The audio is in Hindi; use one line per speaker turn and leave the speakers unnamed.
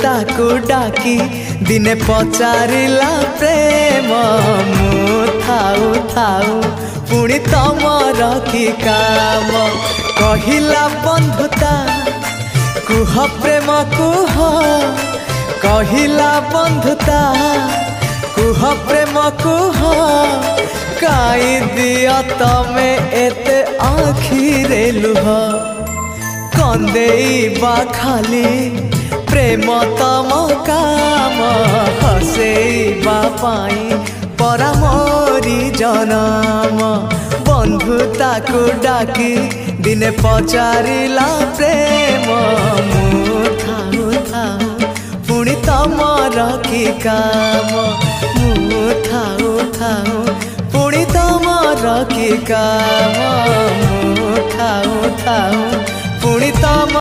ताकू डाकी दिने पचारिला प्रेम मु थाऊ थाऊ पुणी तमर की काम कहिला बंधुता कुह प्रेम कुह कहिला बंधुता कुह प्रेम कुह काई दिया तमे एते आखिरे लुह कंदेइबा खाली प्रेम तम काम हसेइबा पाई परा मोरी जनम बंधुता को डाकी दिने पचारिला प्रेम मु थाऊ थाऊ पुणी तमर की काम मु थाऊ थाऊ पुणी तमर की काम मु थाऊ थाऊ पुणी तम